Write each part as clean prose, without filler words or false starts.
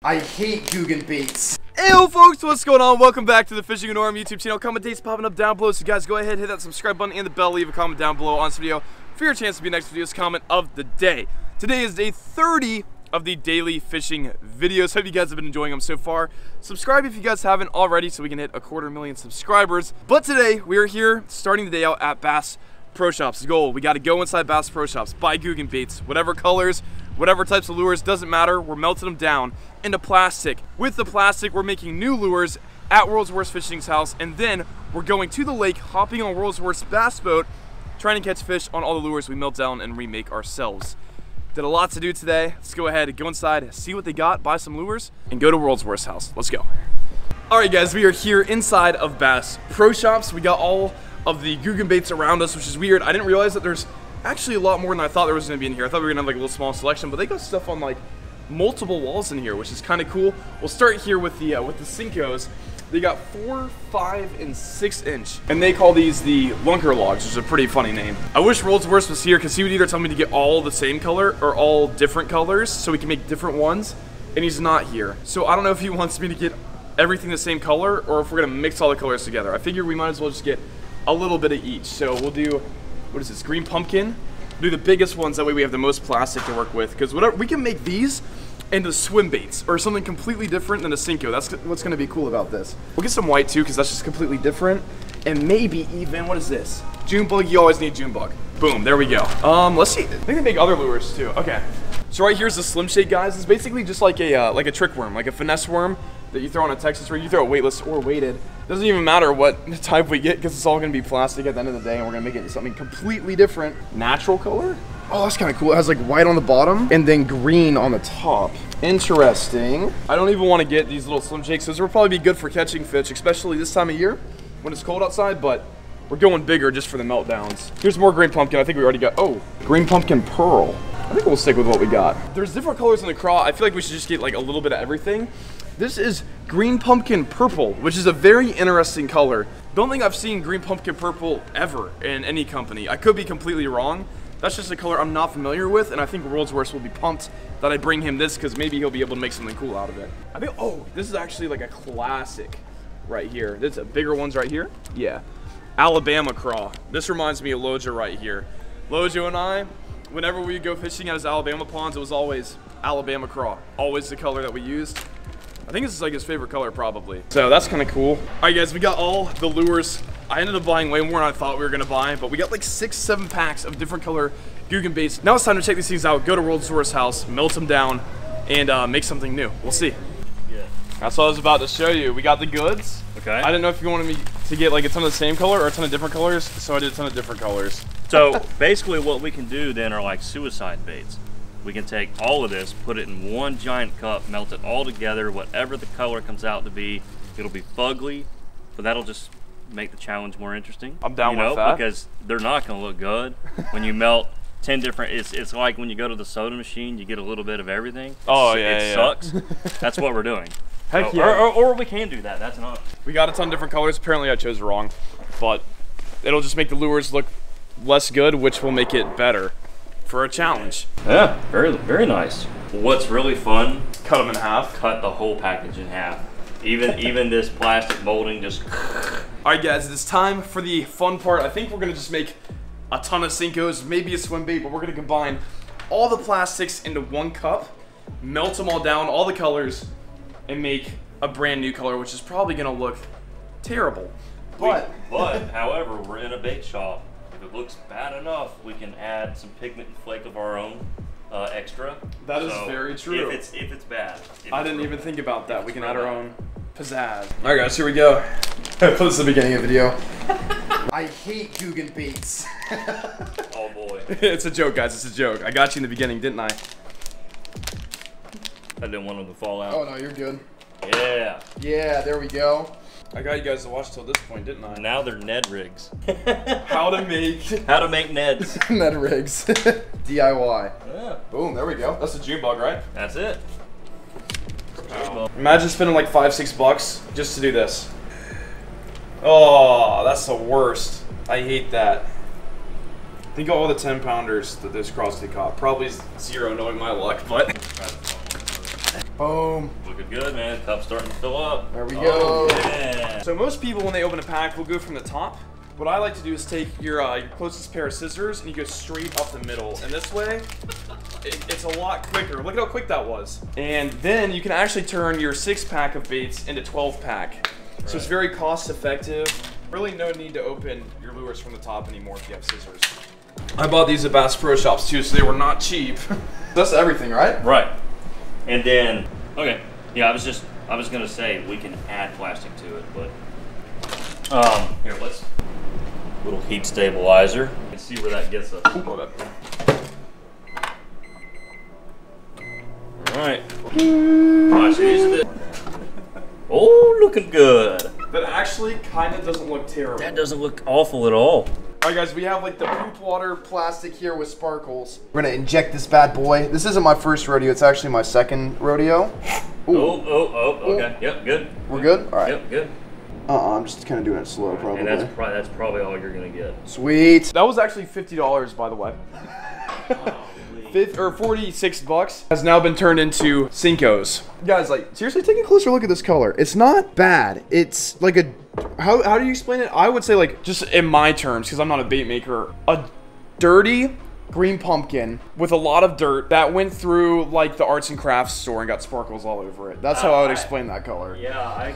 I hate GOOGAN baits. Heyo folks, what's going on? Welcome back to the Fishing with Norm YouTube channel. Comment dates popping up down below, so guys go ahead, hit that subscribe button and the bell, leave a comment down below on this video for your chance to be next video's comment of the day. Today is day 30 of the daily fishing videos. Hope you guys have been enjoying them so far. Subscribe if you guys haven't already so we can hit 250,000 subscribers. But today we are here starting the day out at Bass Pro Shops. Goal, we got to go inside Bass Pro Shops, buy GOOGAN baits, whatever colors, whatever types of lures, doesn't matter. We're melting them down into plastic. With the plastic, we're making new lures at World's Worst Fishing's house, and then we're going to the lake, hopping on World's Worst bass boat, trying to catch fish on all the lures we melt down and remake ourselves. Did a lot to do today. Let's go ahead and go inside, see what they got, buy some lures, and go to World's Worst house. Let's go. All right, guys, we are here inside of Bass Pro Shops. We got all of the GOOGAN baits around us, which is weird. I didn't realize that there's actually a lot more than I thought there was gonna be in here. I thought we were gonna have like a little small selection, but they got stuff on like multiple walls in here, which is kind of cool. We'll start here with the Cincos. They got 4, 5, and 6 inch, and they call these the Lunker Logs, which is a pretty funny name. I wish World's Worst was here because he would either tell me to get all the same color or all different colors so we can make different ones, and he's not here. So I don't know if he wants me to get everything the same color or if we're gonna mix all the colors together. I figure we might as well just get a little bit of each. So we'll do, what is this, green pumpkin? Do the biggest ones, that way we have the most plastic to work with, because whatever, we can make these into swim baits or something completely different than a Cinco. That's what's gonna be cool about this. We'll get some white too, because that's just completely different. And maybe even, what is this? June bug, you always need June bug. Boom, there we go. Let's see, I think they make other lures too. Okay. So right here's the Slim Shake, guys. It's basically just like a trick worm, like a finesse worm that you throw on a Texas rig. You throw it weightless or weighted. Doesn't even matter what type we get because it's all gonna be plastic at the end of the day, and we're gonna make it into something completely different. Natural color? Oh, that's kind of cool. It has like white on the bottom and then green on the top. Interesting. I don't even want to get these little Slim Shakes. Those will probably be good for catching fish, especially this time of year when it's cold outside, but we're going bigger just for the meltdowns. Here's more green pumpkin. I think we already got, oh, green pumpkin pearl. I think we'll stick with what we got. There's different colors in the Craw. I feel like we should just get like a little bit of everything. This is green pumpkin purple, which is a very interesting color. Don't think I've seen green pumpkin purple ever in any company. I could be completely wrong. That's just a color I'm not familiar with, and I think World's Worst will be pumped that I bring him this because maybe he'll be able to make something cool out of it. I think, oh, this is actually like a classic right here. There's a bigger ones right here. Yeah, Alabama Craw. This reminds me of Lojo right here. Lojo and I, whenever we go fishing at his Alabama ponds, it was always Alabama Craw. Always the color that we used. I think this is like his favorite color probably. So that's kind of cool. All right, guys, we got all the lures. I ended up buying way more than I thought we were gonna buy, but we got like 6, 7 packs of different color GOOGAN baits. Now it's time to check these things out, go to World's Worst house, melt them down, and make something new. We'll see. Yeah. That's what I was about to show you. We got the goods. Okay. I didn't know if you wanted me to get like a ton of the same color or a ton of different colors, so I did a ton of different colors. So basically what we can do then are like suicide baits. We can take all of this, put it in one giant cup, melt it all together, whatever the color comes out to be. It'll be fugly, but that'll just make the challenge more interesting. I'm down with that. Because they're not gonna look good when you melt 10 different, it's like when you go to the soda machine, you get a little bit of everything. Oh, yeah, It sucks. That's what we're doing. Heck yeah. Or we can do that, that's an option. We got a ton of different colors. Apparently I chose wrong, but it'll just make the lures look less good, which will make it better for a challenge. Yeah, very, very nice. What's really fun, cut them in half. Cut the whole package in half. Even this plastic molding just. All right, guys, it's time for the fun part. I think we're gonna just make a ton of Cincos, maybe a swim bait, but we're gonna combine all the plastics into one cup, melt them all down, all the colors, and make a brand new color, which is probably gonna look terrible. But however, we're in a bait shop. If it looks bad enough, we can add some pigment and flake of our own extra. That is very true. If it's bad. I didn't even think about that. We can add our own pizzazz. All right, guys, here we go. Put this at the beginning of the video. I hate GOOGAN baits. Oh boy. It's a joke, guys. It's a joke. I got you in the beginning, didn't I? I didn't want them to fall out. Oh no, you're good. Yeah. Yeah, there we go. I got you guys to watch till this point, didn't I? Now they're Ned rigs. How to make Neds. Ned rigs. DIY. Yeah. Boom, there we go. That's a June bug, right? That's it. Wow. Imagine spending like $5, $6 just to do this. Oh, that's the worst. I hate that. Think of all the 10-pounders that this cross they caught. Probably 0 knowing my luck, but. Boom. Looking good, man. Cup's starting to fill up. There we go. Yeah. So most people, when they open a pack, will go from the top. What I like to do is take your closest pair of scissors and you go straight up the middle. And this way, it's a lot quicker. Look at how quick that was. And then you can actually turn your 6-pack of baits into 12-pack. So it's very cost effective. Really no need to open your lures from the top anymore if you have scissors. I bought these at Bass Pro Shops too, so they were not cheap. That's everything, right? Right. And then, okay. Yeah, I was gonna say we can add plastic to it, but here, let's little heat stabilizer. Let's see where that gets us. Oh, All right. Watch these. Oh, looking good. that actually kind of doesn't look terrible. That doesn't look awful at all. All right, guys, we have like the poop water Plastic here with sparkles. We're gonna inject this bad boy. This isn't my first rodeo, it's actually my second rodeo. Ooh. Oh, okay. Yep, good. We're good? All right. Yep, good. I'm just kind of doing it slow, probably. And that's probably all you're gonna get. Sweet. That was actually $50, by the way. Or $46 has now been turned into Cincos. Guys, like, seriously, take a closer look at this color. It's not bad. It's like a, how do you explain it? I would say, like, just in my terms, because I'm not a bait maker, a dirty green pumpkin with a lot of dirt that went through, like, the arts and crafts store and got sparkles all over it. That's how I would explain that color. Yeah,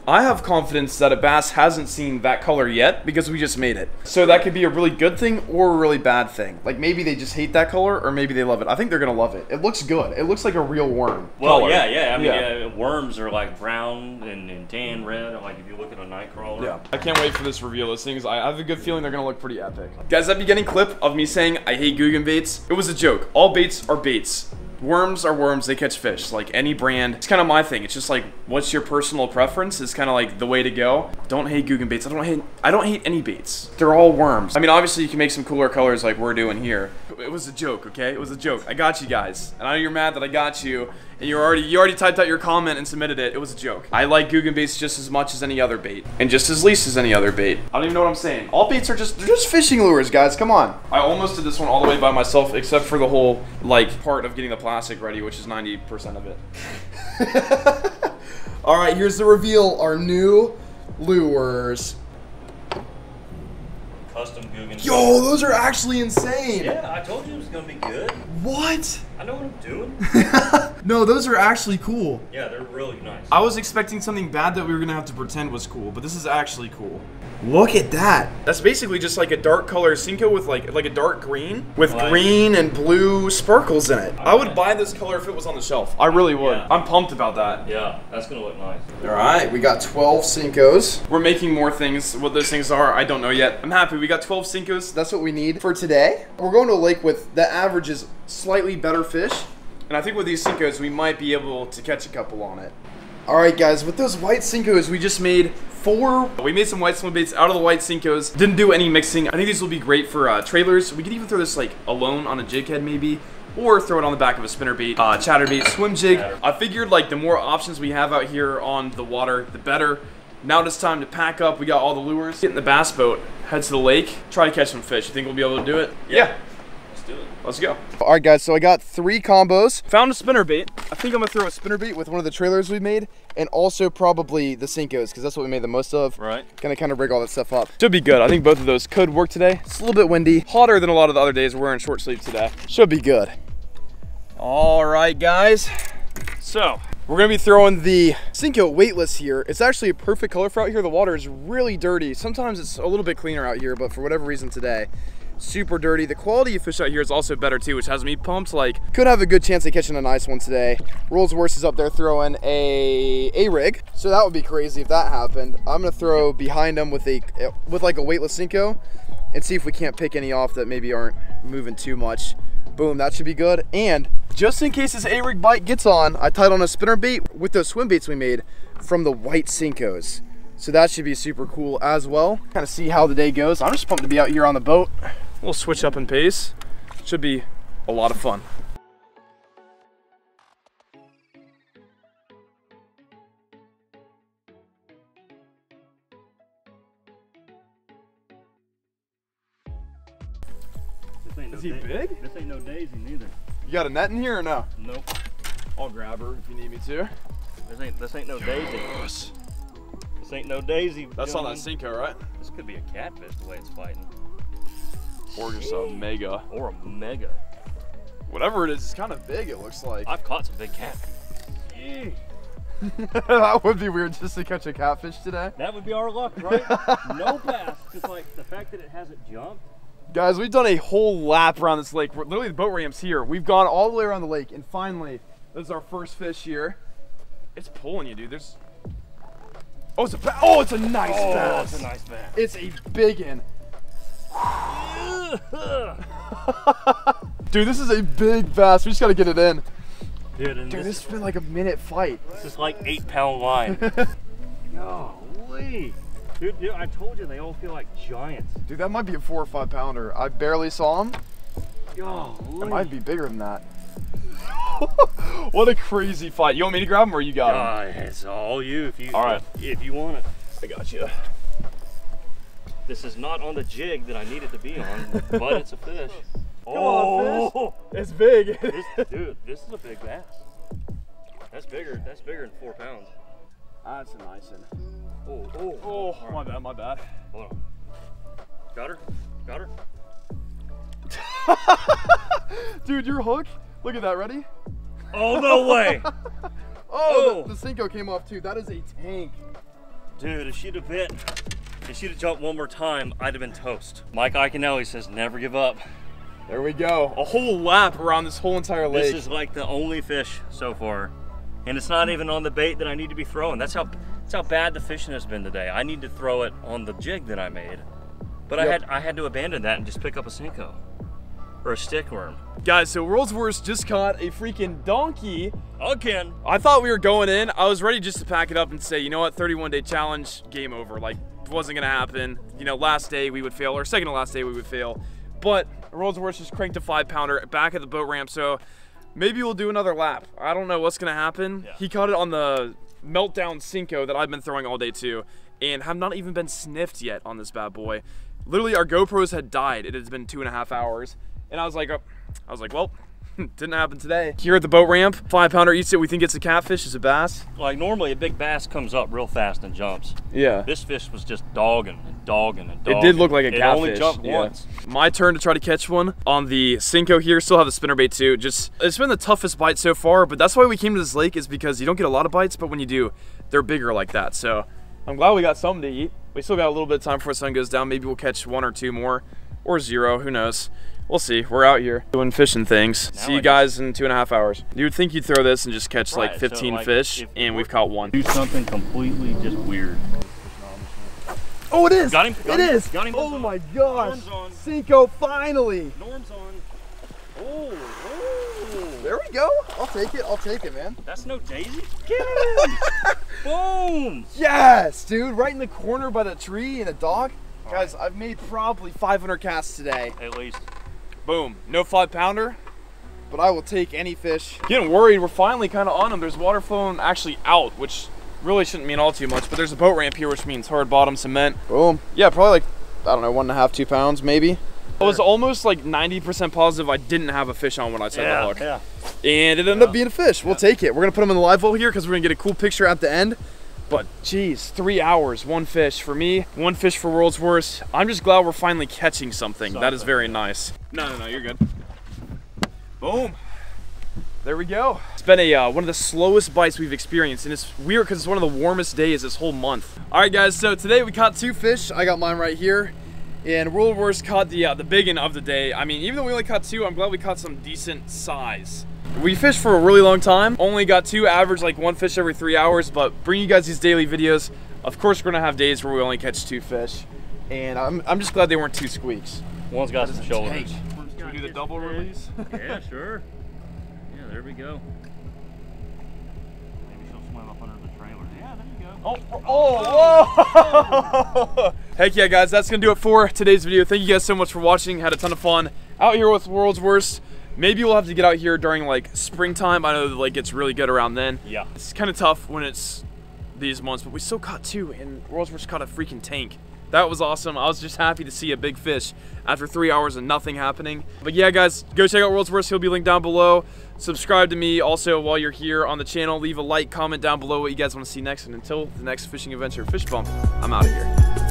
I have confidence that a bass hasn't seen that color yet because we just made it. So that could be a really good thing or a really bad thing. Like maybe they just hate that color or maybe they love it. I think they're gonna love it. It looks good. It looks like a real worm. Well, color. yeah. I mean, worms are like brown and tan red. Like if you look at a night crawler. Yeah. I can't wait for this reveal. Those things, I have a good feeling they're gonna look pretty epic. Guys, that beginning clip of me saying I hate GOOGAN baits, it was a joke. All baits are baits. Worms are worms, they catch fish, like any brand. It's kind of my thing. It's just like, what's your personal preference is kind of like the way to go. Don't hate GOOGAN baits. I don't hate any baits. They're all worms. I mean, obviously you can make some cooler colors like we're doing here. It was a joke, okay? It was a joke. I got you guys. And I know you're mad that I got you, and you already typed out your comment and submitted it. It was a joke. I like GOOGAN baits just as much as any other bait, and just as least as any other bait. I don't even know what I'm saying. All baits are they're just fishing lures, guys. Come on. I almost did this one all the way by myself, except for the whole like part of getting the plastic ready, which is 90% of it. All right, here's the reveal. Our new lures. Custom GOOGAN. Yo, those are actually insane. Yeah, I told you it was gonna be good. What? I know what I'm doing. No, those are actually cool. Yeah, they're really nice. I was expecting something bad that we were gonna have to pretend was cool, but this is actually cool. Look at that. That's basically just like a dark color Cinco with like a dark green with green and blue sparkles in it. I would buy this color if it was on the shelf. I really would. Yeah. I'm pumped about that. Yeah, that's gonna look nice. All right, we got 12 Cincos. We're making more things. What those things are, I don't know yet. I'm happy. We got 12 Cincos. That's what we need for today. We're going to a lake with the average is slightly better fish. And I think with these Cincos, we might be able to catch a couple on it. All right, guys, with those white Cincos, We just made 4. We made some white swim baits out of the white Cincos. Didn't do any mixing. I think these will be great for trailers. We could even throw this like alone on a jig head maybe, or throw it on the back of a spinnerbait, chatterbait, swim jig. I figured like the more options we have out here on the water, the better. Now it's time to pack up. We got all the lures. Get in the bass boat, head to the lake, try to catch some fish. You think we'll be able to do it? Yeah. Let's do it. Let's go. All right, guys, so I got 3 combos. Found a spinnerbait. I think I'm gonna throw a Spinnerbait with one of the trailers we made, and also probably the Cincos, because that's what we made the most of. Right. Gonna kind of rig all that stuff up. Should be good. I think both of those could work today. It's a little bit windy. Hotter than a lot of the other days. We're wearing short sleeves today. Should be good. All right, guys. So we're gonna be throwing the Cinco weightless here. It's actually a perfect color for out here. The water is really dirty. Sometimes it's a little bit cleaner out here, but for whatever reason today, super dirty. The quality of fish out here is also better too, which has me pumped. Like, could have a good chance of catching a nice one today. Rolls Worst is up there throwing a rig, so that would be crazy if that happened. I'm gonna throw behind him with like a weightless Cinco and see if we can't pick any off that maybe aren't moving too much. Boom, that should be good. And just in case this A-rig bite gets on, I tied on a spinnerbait with those swim baits we made from the white Cincos. So that should be super cool as well. Kind of see how the day goes. I'm just pumped to be out here on the boat. we'll switch up in pace. Should be a lot of fun. This ain't Is he big? This ain't no daisy neither. You got a net in here or no? Nope. I'll grab her if you need me to. This ain't no daisy. Yes. This ain't no daisy. That's on that Cinco, right? This could be a catfish the way it's fighting. Or just a mega. Or a mega. Whatever it is, it's kind of big, it looks like. I've caught some big catfish. That would be weird just to catch a catfish today. That would be our luck, right? No bass. Just like the fact that it hasn't jumped. Guys, we've done a whole lap around this lake. Literally, the boat ramp's here. We've gone all the way around the lake, and finally, this is our first fish here. It's pulling you, dude. There's... Oh, it's a bass. Oh, it's a nice bass. It's a nice bass. It's a big one. Dude, this is a big bass. We just gotta get it in. Dude, this has been like a minute fight. This is like 8-pound line. Golly. Dude, I told you they all feel like giants. Dude, that might be a 4 or 5 pounder. I barely saw him. Golly. It might be bigger than that. What a crazy fight. You want me to grab him or you got him? It's all you if you Alright. If you want it. I got you. This is not on the jig that I need it to be on, but it's a fish. Come on, fish. It's big. Dude, this is a big bass. That's bigger than 4 pounds. That's a nice one. Oh, Right. My bad. Hold on. Got her? Dude, your hook? Look at that, ready? Oh, no way. The Cinco came off too. That is a tank. Dude, if she'd have jumped one more time, I'd have been toast. Mike Iaconelli says never give up. There we go. A whole lap around this whole entire lake. This is like the only fish so far. And it's not even on the bait that I need to be throwing. That's how bad the fishing has been today. I need to throw it on the jig that I made. But I had to abandon that and just pick up a Cinco. Or a stick worm. Guys, so World's Worst just caught a freaking donkey. Again. I thought we were going in. I was ready just to pack it up and say, you know what, 31-day challenge, game over. Like, wasn't gonna happen. You know, last day we would fail, or second to last day we would fail. But World's Worst just cranked a 5-pounder back at the boat ramp, so maybe we'll do another lap. I don't know what's gonna happen. Yeah. He caught it on the MELTDOWN Cinco that I've been throwing all day too, and have not even been sniffed yet on this bad boy. Literally, our GoPros had died. It has been 2.5 hours. And I was like, well, didn't happen today. Here at the boat ramp, 5-pounder eats it. We think it's a catfish, it's a bass. Like normally a big bass comes up real fast and jumps. Yeah. This fish was just dogging and dogging and dogging. It did look like a catfish. It only jumped once. My turn to try to catch one on the Cinco here. Still have the spinnerbait too. It's been the toughest bite so far, but that's why we came to this lake, is because you don't get a lot of bites, but when you do, they're bigger like that. So I'm glad we got something to eat. We still got a little bit of time before the sun goes down. Maybe we'll catch 1 or 2 more, or 0, who knows. We'll see. We're out here doing fishing things. See you guys in 2.5 hours. You would think you'd throw this and just catch like 15 fish, and we've caught 1. Do something completely just weird. Oh, it is! Got him! It is! Got him! Oh my gosh! Norm's on. Cinco, finally! Norm's on. Oh! There we go. I'll take it, man. That's no daisy. Get him! Boom! Yes, dude! Right in the corner by the tree and a dog. Guys, I've made probably 500 casts today. At least. Boom. No 5-pounder, but I will take any fish. Getting worried, we're finally kind of on them. There's water flowing actually out, which really shouldn't mean all too much, but there's a boat ramp here, which means hard bottom cement. Boom. Yeah, probably like, I don't know, 1.5, 2 pounds maybe. I was almost like 90% positive I didn't have a fish on when I set the hook. Yeah. And it ended up being a fish. We'll take it. We're gonna put him in the live well here because we're gonna get a cool picture at the end. But geez, 3 hours, 1 fish for me, 1 fish for World's Worst. I'm just glad we're finally catching something. That is very nice. No, you're good. Boom. There we go. It's been a one of the slowest bites we've experienced, and it's weird because it's one of the warmest days this whole month. All right, guys. So today we caught 2 fish. I got mine right here, and World's Worst caught the big one of the day. I mean, even though we only caught 2, I'm glad we caught some decent size. We fished for a really long time, only got 2, average like 1 fish every 3 hours, but bring you guys these daily videos. Of course, we're gonna have days where we only catch 2 fish, and I'm just glad they weren't 2 squeaks. One's got some shoulders. Can we do the double release? Yeah, sure. Yeah, there we go. Maybe she'll swim up under the trailer. Yeah, there you go. Whoa! Heck yeah, guys, that's gonna do it for today's video. Thank you guys so much for watching. Had a ton of fun out here with World's Worst. Maybe we'll have to get out here during like springtime. I know that like it's really good around then. Yeah. It's kind of tough when it's these months, but we still caught 2, and World's Worst caught a freaking tank. That was awesome. I was just happy to see a big fish after 3 hours of nothing happening. But yeah, guys, go check out World's Worst. He'll be linked down below. Subscribe to me also while you're here on the channel. Leave a like, comment down below what you guys want to see next. And until the next fishing adventure, Fish Bump, I'm out of here.